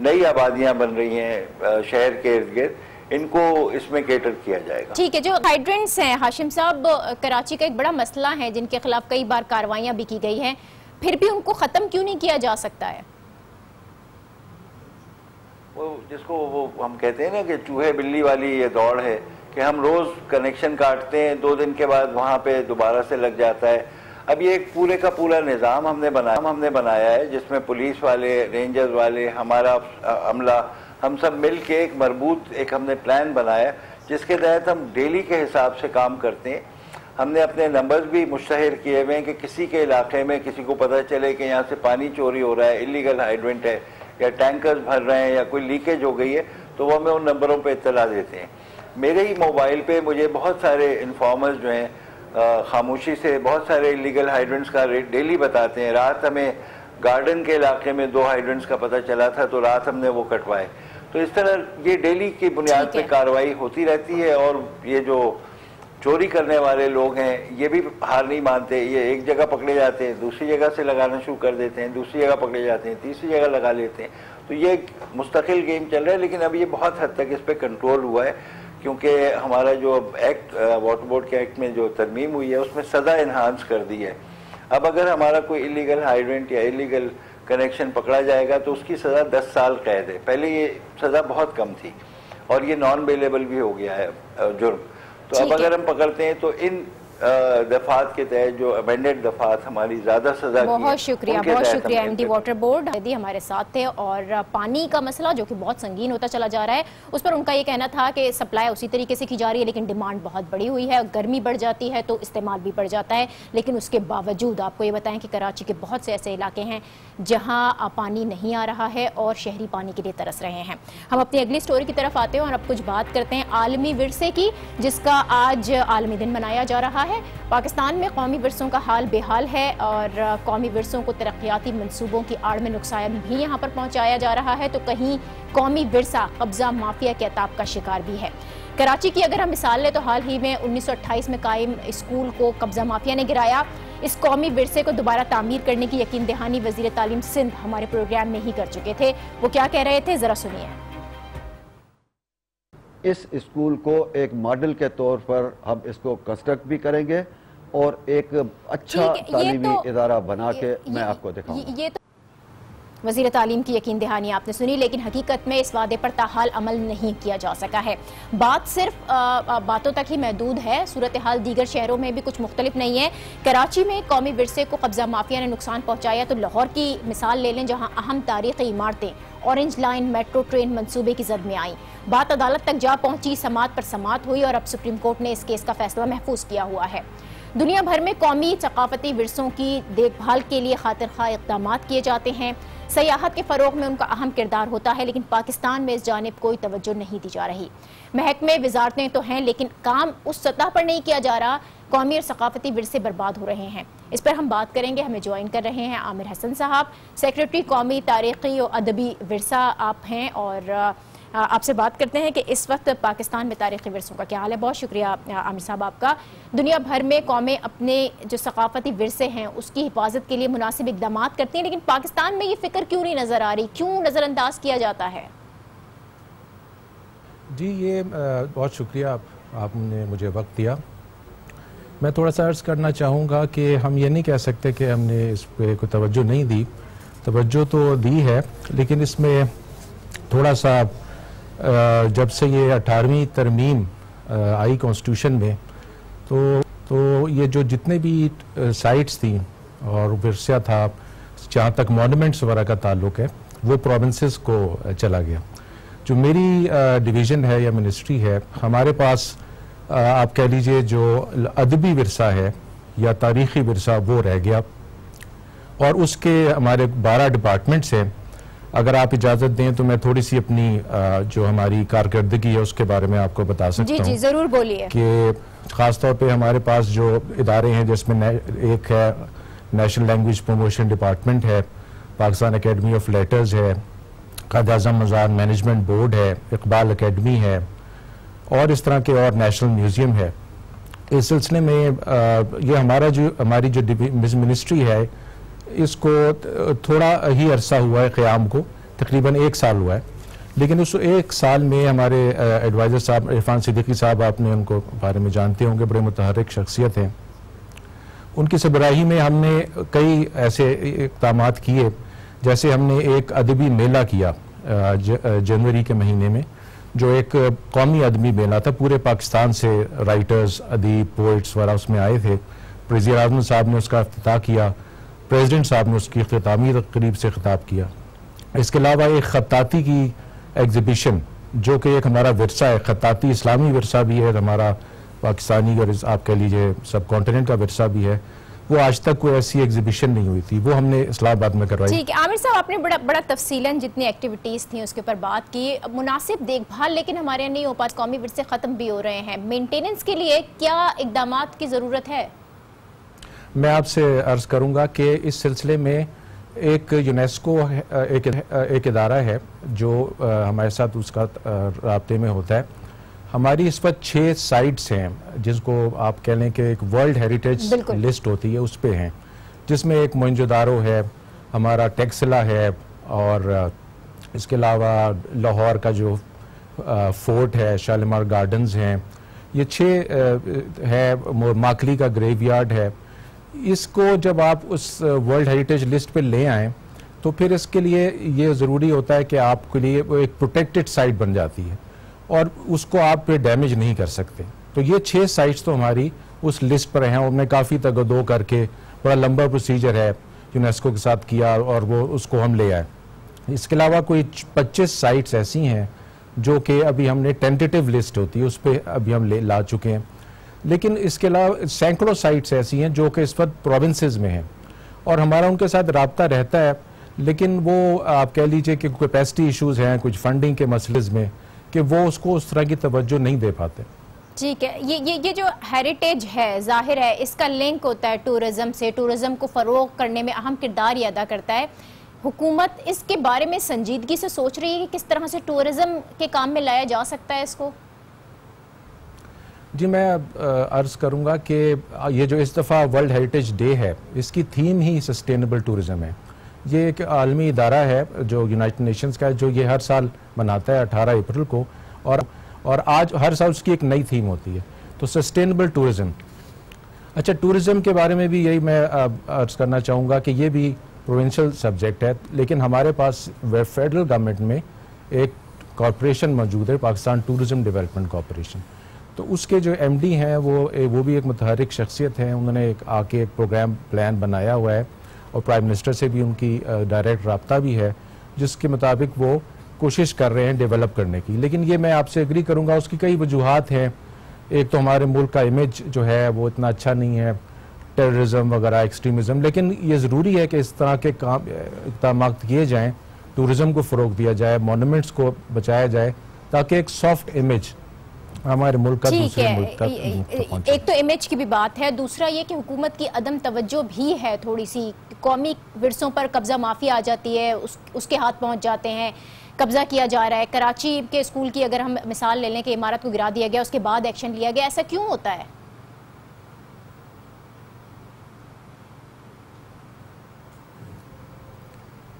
नई आबादियाँ बन रही हैं शहर के इर्द गिर्द, इनको इसमें केटर किया जाएगा। ठीक है, जो हाइड्रेंट्स हैं हाशिम साहब, कराची का एक बड़ा मसला है जिनके खिलाफ कई बार कार्रवाइयाँ भी की गई हैं, फिर भी उनको ख़त्म क्यों नहीं किया जा सकता है? वो हम कहते हैं ना कि चूहे बिल्ली वाली ये दौड़ है कि हम रोज़ कनेक्शन काटते हैं, 2 दिन के बाद वहाँ पे दोबारा से लग जाता है। अब ये एक पूरे का पूरा निज़ाम हमने बनाया है जिसमें पुलिस वाले, रेंजर्स वाले, हमारा अमला, हम सब मिल के एक मरबूत हमने प्लान बनाया जिसके तहत हम डेली के हिसाब से काम करते हैं। हमने अपने नंबर्स भी मुश्तहर किए हुए हैं कि किसी के इलाके में किसी को पता चले कि यहाँ से पानी चोरी हो रहा है, इलीगल हाइड्रेंट है या टैंकर्स भर रहे हैं या कोई लीकेज हो गई है, तो वो हमें उन नंबरों पे इत्तला देते हैं। मेरे ही मोबाइल पे मुझे बहुत सारे इन्फॉर्मर्स जो हैं खामोशी से बहुत सारे इलीगल हाइड्रेंट्स का रेट डेली बताते हैं। रात हमें गार्डन के इलाके में 2 हाइड्रेंट्स का पता चला था तो रात हमने वो कटवाए। तो इस तरह ये डेली की बुनियाद पे कार्रवाई होती रहती है। और ये जो चोरी करने वाले लोग हैं ये भी हार नहीं मानते, ये एक जगह पकड़े जाते हैं, दूसरी जगह से लगाना शुरू कर देते हैं, दूसरी जगह पकड़े जाते हैं, तीसरी जगह लगा लेते हैं। तो ये मुस्तकिल गेम चल रहा है। लेकिन अब ये बहुत हद तक इस पर कंट्रोल हुआ है क्योंकि हमारा जो एक्ट वाटर बोर्ड के एक्ट में जो तरमीम हुई है उसमें सज़ा इन्हांस कर दी है। अब अगर हमारा कोई इलीगल हाइड्रेंट या इलीगल कनेक्शन पकड़ा जाएगा तो उसकी सज़ा 10 साल कैद है। पहले ये सज़ा बहुत कम थी और ये नॉन बेलेबल भी हो गया है जुर्म। तो अब अगर हम पकड़ते हैं तो इन दफात के तहत जो अमेंडेड दफात हमारी ज्यादा सजा की। बहुत शुक्रिया MD वाटर बोर्ड यदि हमारे साथ थे। और पानी का मसला जो कि बहुत संगीन होता चला जा रहा है उस पर उनका ये कहना था कि सप्लाई उसी तरीके से की जा रही है लेकिन डिमांड बहुत बड़ी हुई है, गर्मी बढ़ जाती है तो इस्तेमाल भी बढ़ जाता है। लेकिन उसके बावजूद आपको ये बताएं कि कराची के बहुत से ऐसे इलाके हैं जहाँ पानी नहीं आ रहा है और शहरी पानी के लिए तरस रहे हैं। हम अपनी अगली स्टोरी की तरफ आते हैं और अब कुछ बात करते हैं आलमी विरसे की, जिसका आज आलमी दिन मनाया जा रहा है। पाकिस्तान में कौमी विरसों का हाल बेहाल है और कौमी विरसों को तरक्याती मंसूबों की आड़ में नुकसान भी यहाँ पर पहुँचाया जा रहा है तो कहीं कौमी विरसा कब्जा माफिया के अताब का शिकार भी है। कराची की अगर हम मिसाल लें तो हाल ही में 1928 में कायम स्कूल को कब्जा माफिया ने गिराया। इस कौमी विरसे को दोबारा तामीर करने की यकीन दहानी वजीर तालीम सिंध हमारे प्रोग्राम में ही कर चुके थे। वो क्या कह रहे थे, जरा सुनिए। इस स्कूल को एक मॉडल के तौर पर हम इसको कंस्ट्रक्ट भी करेंगे और एक अच्छा तालीमी इदारा बना के मैं आपको दिखाऊंगा। ये तो वज़ीर तालीम की यकीन दहानी आपने सुनी, लेकिन हकीकत में इस वादे पर ताहाल अमल नहीं किया जा सका है। बात सिर्फ बातों तक ही महदूद है, सूरत हाल दीगर शहरों में भी कुछ मुख्तलिफ नहीं है। कराची में कौमी विरसे को कब्जा माफिया ने नुकसान पहुँचाया तो लाहौर की मिसाल ले लें जहाँ अहम तारीखी इमारतें ऑरेंज लाइन मेट्रो ट्रेन मंसूबे की जद में आई। बात अदालत तक जा पहुंची, समात पर समात हुई और अब सुप्रीम कोर्ट ने इस केस का फैसला महफूज किया हुआ है। दुनिया भर में कौमी सकाफती विरसों की देखभाल के लिए खातिरखा इक़दाम किए जाते हैं, सयाहत के फ़रोग में उनका अहम किरदार होता है, लेकिन पाकिस्तान में इस जानिब कोई तवज्जो नहीं दी जा रही। महकमे वजारतें तो हैं लेकिन काम उस सतह पर नहीं किया जा रहा। कौमी और सकाफती विरसे बर्बाद हो रहे हैं। इस पर हम बात करेंगे। हमें ज्वाइन कर रहे हैं आमिर हसन साहब, सेक्रेटरी कौमी तारीखी और अदबी विरसा आप हैं और आपसे बात करते हैं कि इस वक्त पाकिस्तान में तारीखी विरसों का क्या हाल है। बहुत शुक्रिया आमिर साहब आपका। दुनिया भर में कौमें अपने जो सकाफती विरसे हैं उसकी हिफाजत के लिए मुनासिब इक़दाम करती हैं, लेकिन पाकिस्तान में ये फिक्र क्यों नहीं नज़र आ रही, क्यों नज़रअंदाज किया जाता है? जी ये बहुत शुक्रिया आपने मुझे वक्त दिया। मैं थोड़ा सा अर्ज़ करना चाहूँगा कि हम ये नहीं कह सकते कि हमने इस पर कोई तवज्जो नहीं दी, तवज्जो तो दी है, लेकिन इसमें थोड़ा सा जब से ये 18वीं तरमीम आई कॉन्स्टिट्यूशन में तो ये जो जितने भी साइट्स थी और विरसा था, जहाँ तक मॉन्यूमेंट्स वगैरह का ताल्लुक है, वो प्रोविंसेस को चला गया। जो मेरी डिवीज़न है या मिनिस्ट्री है, हमारे पास आप कह लीजिए जो अदबी विरसा है या तारीख़ी विरसा वो रह गया, और उसके हमारे 12 डिपार्टमेंट्स हैं। अगर आप इजाज़त दें तो मैं थोड़ी सी अपनी जो हमारी कारकर्दगी है उसके बारे में आपको बता सकता हूँ। जी ज़रूर बोलिए। कि ख़ास तौर पे हमारे पास जो इदारे हैं जिसमें एक है नेशनल लैंग्वेज प्रमोशन डिपार्टमेंट है, पाकिस्तान एकेडमी ऑफ लेटर्स है, क़ायद आज़म मज़ार मैनेजमेंट बोर्ड है, इकबाल एकेडमी है, और इस तरह के और नेशनल म्यूज़ियम है। इस सिलसिले में ये हमारी जो मिनिस्ट्री है इसको थोड़ा ही अरसा हुआ है क़याम को, तकरीबन 1 साल हुआ है, लेकिन उस 1 साल में हमारे एडवाइज़र साहब इरफान सिद्दीकी साहब, आपने उनको बारे में जानते होंगे, बड़े मुतहर्रिक शख्सियत हैं। उनकी सरबराही में हमने कई ऐसे इक़दाम किए, जैसे हमने एक अदबी मेला किया जनवरी के महीने में, जो एक कौमी अदबी मेला था। पूरे पाकिस्तान से राइटर्स, अदीब, पोइट्स वगैरह उसमें आए थे। वज़ीर आज़म साहब ने उसका इफ्तिताह किया, प्रेसिडेंट साहब ने उसकी इख्तितामी तकरीब से खिताब किया। इसके अलावा एक ख़त्ताती की एग्ज़िबिशन, जो कि एक हमारा विरसा है, ख़त्ताती इस्लामी विरसा भी है हमारा पाकिस्तानी, और आप कह लीजिए सब कॉन्टिनेंट का विरसा भी है, वो आज तक कोई ऐसी एग्जीबिशन नहीं हुई थी, वो हमने इस्लामाबाद में करवाई। ठीक है आमिर साहब, आपने बड़ा तफसीलन जितनी एक्टिविटीज़ थी उसके ऊपर बात की। मुनासिब देखभाल लेकिन हमारे यहाँ नहीं हो पाती, कौमी विरसे ख़त्म भी हो रहे हैं, मेंटेनेंस के लिए क्या इक़दाम की ज़रूरत है? मैं आपसे अर्ज़ करूँगा कि इस सिलसिले में एक यूनेस्को एक इदारा है जो हमारे साथ उसका राब्ते में होता है। हमारी इस वक्त 6 साइट्स हैं जिसको आप कह लें कि एक वर्ल्ड हेरिटेज लिस्ट होती है, उस पे हैं, जिसमें एक मोइंजोदारो है, हमारा टेक्सला है, और इसके अलावा लाहौर का जो फोर्ट है, शालीमार गार्डन्स हैं, ये 6 है, माकली का ग्रेवयार्ड है। इसको जब आप उस वर्ल्ड हेरिटेज लिस्ट पे ले आएँ तो फिर इसके लिए ये ज़रूरी होता है कि आपके लिए वो एक प्रोटेक्टेड साइट बन जाती है और उसको आप पे डैमेज नहीं कर सकते। तो ये 6 साइट्स तो हमारी उस लिस्ट पर हैं, उनमें काफ़ी तगदो करके बड़ा लंबा प्रोसीजर है यूनेस्को के साथ किया और वो उसको हम ले आए। इसके अलावा कोई 25 साइट्स ऐसी हैं जो कि अभी हमने टेंटेटिव लिस्ट होती है उस पर अभी हम ला चुके हैं, लेकिन इसके अलावा सैकड़ों साइट्स ऐसी हैं जो कि इस वक्त प्रोविंसेस में हैं और हमारा उनके साथ रब्ता रहता है, लेकिन वो आप कह लीजिए कि कैपेसिटी इश्यूज़ हैं, कुछ फंडिंग के मसलेज में, कि वो उसको उस तरह की तवज्जो नहीं दे पाते। ठीक है, ये जो हेरिटेज है, जाहिर है इसका लिंक होता है टूरिज्म से, टूरिज्म को फ़रोग करने में अहम किरदार ही अदा करता है। हुकूमत इसके बारे में संजीदगी से सोच रही है कि किस तरह से टूरिज्म के काम में लाया जा सकता है इसको? जी, मैं अर्ज़ करूँगा कि ये जो इस दफ़ा वर्ल्ड हेरिटेज डे है, इसकी थीम ही सस्टेनेबल टूरिज़म है। ये एक आलमी इदारा है जो यूनाइटेड नेशंस का है, जो ये हर साल मनाता है 18 अप्रैल को, और आज हर साल उसकी एक नई थीम होती है, तो सस्टेनेबल टूरिज़म। अच्छा, टूरिज़म के बारे में भी यही मैं अर्ज़ करना चाहूँगा कि ये भी प्रोविंशियल सब्जेक्ट है, लेकिन हमारे पास फेडरल गवर्नमेंट में एक कॉरपोरेशन मौजूद है, पाकिस्तान टूरिज़म डेवलपमेंट कॉरपोरेशन। तो उसके जो MD हैं वो भी एक मुतहर्रिक शख्सियत हैं, उन्होंने आके एक प्रोग्राम प्लान बनाया हुआ है और प्राइम मिनिस्टर से भी उनकी डायरेक्ट रब्ता भी है, जिसके मुताबिक वो कोशिश कर रहे हैं डेवलप करने की। लेकिन ये मैं आपसे एग्री करूँगा, उसकी कई वजूहात हैं। एक तो हमारे मुल्क का इमेज जो है वो इतना अच्छा नहीं है, टेररिज्म वगैरह, एक्सट्रीमिज़म, लेकिन ये ज़रूरी है कि इस तरह के काम इक़दाम किए जाएँ, टूरिज़म को फ़रोग दिया जाए, मोनूमेंट्स को बचाया जाए, ताकि एक सॉफ्ट इमेज हमारे मुल्क का दूसरे मुल्क तक। एक तो इमेज की भी बात है, दूसरा ये कि हुकूमत की अदम तवज्जो भी है थोड़ी सी। कौमी विरसों पर कब्जा माफी आ जाती है, उसके हाथ पहुंच जाते हैं, कब्जा किया जा रहा है। कराची के स्कूल की अगर हम मिसाल ले लें कि इमारत को गिरा दिया गया, उसके बाद एक्शन लिया गया, ऐसा क्यों होता है?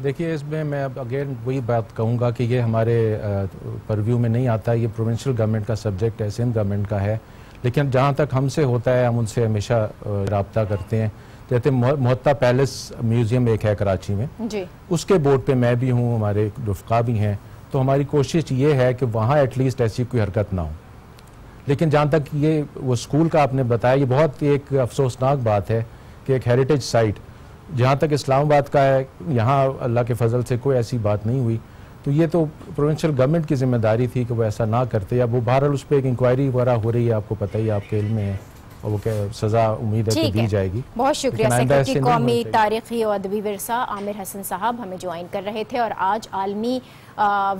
देखिए, इसमें मैं अब अगेन वही बात कहूँगा कि ये हमारे परव्यू में नहीं आता, ये प्रोविंशियल गवर्नमेंट का सब्जेक्ट है, सिंध गवर्नमेंट का है। लेकिन जहाँ तक हमसे होता है हम उनसे हमेशा रब्ता करते हैं। जैसे मोहत्ता पैलेस म्यूज़ियम एक है कराची में जी, उसके बोर्ड पे मैं भी हूँ, हमारे रुफ़का भी हैं, तो हमारी कोशिश ये है कि वहाँ एटलीस्ट ऐसी कोई हरकत ना हो। लेकिन जहाँ तक ये वो स्कूल का आपने बताया, ये बहुत एक अफसोसनाक बात है कि एक हेरिटेज साइट, जहाँ तक इस्लामाबाद का है, यहाँ अल्लाह के फजल से कोई ऐसी बात नहीं हुई, तो ये तो प्रोविंशियल गवर्नमेंट की जिम्मेदारी थी कि वो ऐसा ना करते। या वो बहरहाल उस पर एक इंक्वायरी वगैरह हो रही है, आपको पता ही, आपके इल्म में है, और वो क्या सजा उम्मीद है कि दी जाएगी। बहुत शुक्रिया सेक्रेटरी कौमी तारीखी और अदबी विरसा आमिर हसन साहब हमें ज्वाइन कर रहे थे। और आज आलमी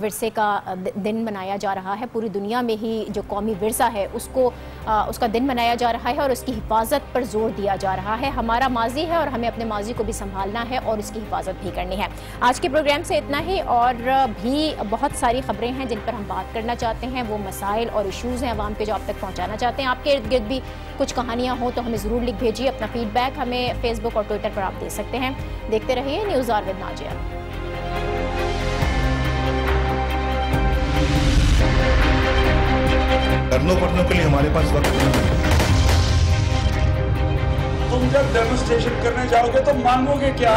विरसे का दिन मनाया जा रहा है, पूरी दुनिया में ही जो कौमी विरसा है उसका दिन मनाया जा रहा है और उसकी हिफाजत पर जोर दिया जा रहा है। हमारा माजी है और हमें अपने माजी को भी संभालना है और उसकी हिफाजत भी करनी है। आज के प्रोग्राम से इतना ही, और भी बहुत सारी खबरें हैं जिन पर हम बात करना चाहते हैं। वो मसाइल और इशूज़ हैं आवाम के जो आप तक पहुँचाना चाहते हैं। आपके इर्द गिर्द भी कुछ कहानियाँ हों तो हमें ज़रूर लिख भेजिए। अपना फीडबैक हमें फेसबुक और ट्विटर पर आप दे सकते हैं। देखते रहिए न्यूज़ आवर विद नाजिया। करनों पढ़नों के लिए हमारे पास वक्त नहीं है। तुम जब डेमोन्स्ट्रेशन करने जाओगे तो मांगोगे क्या?